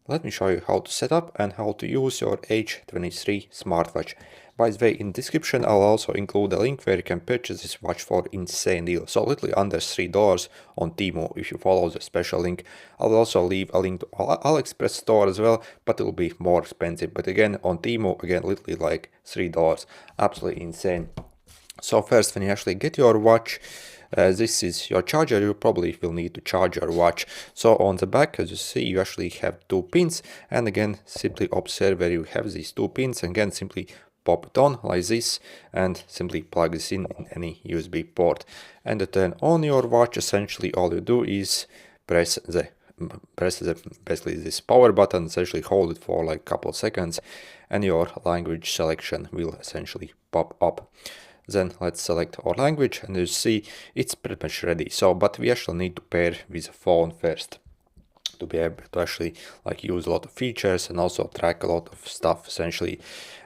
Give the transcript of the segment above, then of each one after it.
let me show you how to set up and how to use your H23 smartwatch. By the way, in the description I'll also include a link where you can purchase this watch for insane deal. So literally under $3 on Temu if you follow the special link. I'll also leave a link to AliExpress store as well, but it will be more expensive. But again, on Temu, again, literally like $3. Absolutely insane. So first, when you actually get your watch, this is your charger. You probably will need to charge your watch. So on the back, as you see, you actually have two pins, and again, simply observe where you have these two pins, and again, simply pop it on like this, and simply plug this in any USB port. And to turn on your watch, essentially all you do is press basically this power button, essentially hold it for like a couple of seconds, and your language selection will essentially pop up. Then let's select our language, and you see it's pretty much ready. So, but we actually need to pair with a phone first to be able to actually like use a lot of features and also track a lot of stuff essentially.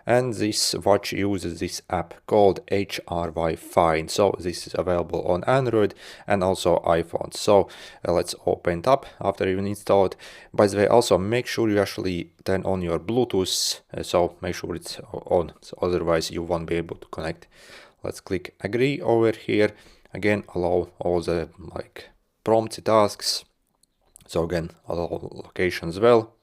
And this watch uses this app called HryFine. So this is available on Android and also iPhone. So let's open it up after you've installed. By the way, also make sure you actually turn on your Bluetooth. So make sure it's on, so otherwise you won't be able to connect. Let's click agree over here. Again, allow all the like prompts it asks. So again, allow location as well,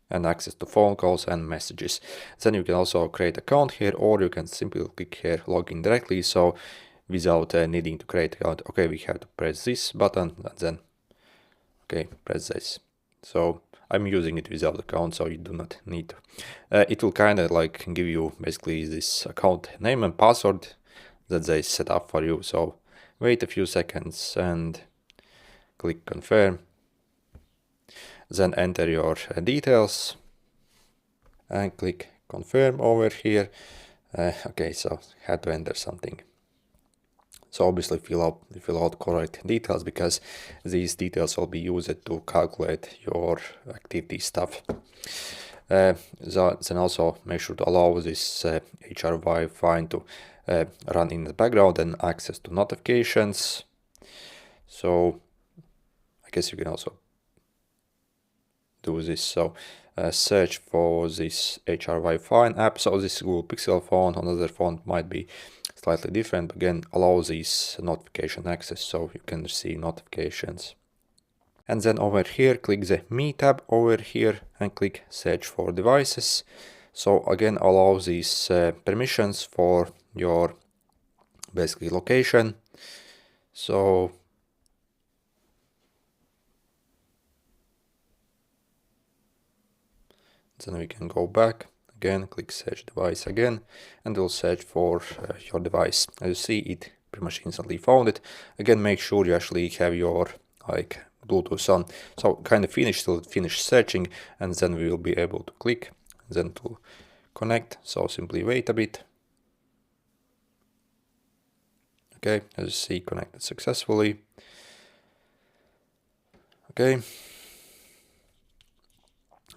and access to phone calls and messages. Then you can also create an account here, or you can simply click here, login directly. So without needing to create an account, okay, we have to press this button and then, okay, press this. So I'm using it without account, so you do not need to. It will kind of like give you basically this account name and password that they set up for you. So wait a few seconds and click confirm. Then enter your details and click confirm over here. Okay, so had to enter something. So obviously fill out correct details, because these details will be used to calculate your activity stuff. Then also make sure to allow this HryFine to run in the background and access to notifications. So I guess you can also do this. So search for this HryFine app. So this Google Pixel phone, another phone might be slightly different. Again, allows this notification access, so you can see notifications. And then over here, click the Me tab over here and click search for devices. So again, allow these permissions for your basically location. So then we can go back again, click search device again, and we'll search for your device. As you see, it pretty much instantly found it. Again, make sure you actually have your like Bluetooth on. So kind of finish searching, and then we will be able to click, then to connect. So simply wait a bit. Okay, as you see, connected successfully. Okay.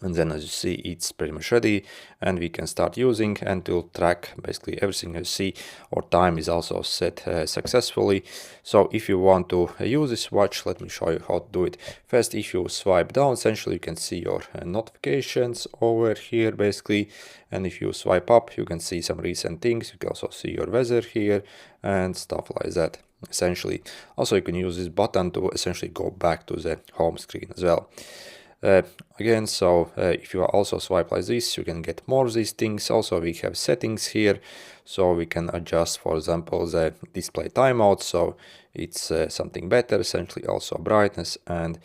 And then as you see, it's pretty much ready, and we can start using and to track basically everything. As you see, our time is also set successfully. So if you want to use this watch, let me show you how to do it. First, if you swipe down, essentially you can see your notifications over here basically. And if you swipe up, you can see some recent things. You can also see your weather here and stuff like that. Essentially, also you can use this button to essentially go back to the home screen as well. Again, so if you also swipe like this, you can get more of these things. Also, we have settings here, so we can adjust, for example, the display timeout, so it's something better, essentially, also brightness and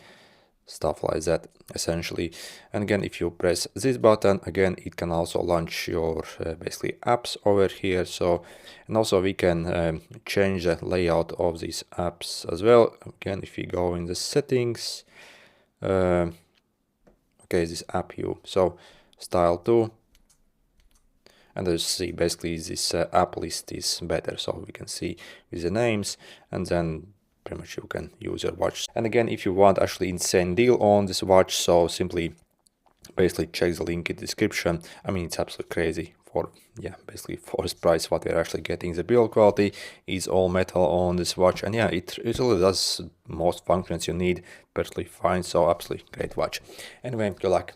stuff like that, essentially. And again, if you press this button, again, it can also launch your basically apps over here. So, and also we can change the layout of these apps as well. Again, if you go in the settings, okay, this app view, so style 2, and as you see, basically this app list is better, so we can see with the names, and then pretty much you can use your watch. And again, if you want actually insane deal on this watch, so simply basically check the link in the description. I mean, it's absolutely crazy for, yeah, basically first price what we're actually getting. The build quality is all metal on this watch, and yeah, it really does most functions you need perfectly fine, so absolutely great watch. Anyway, good luck.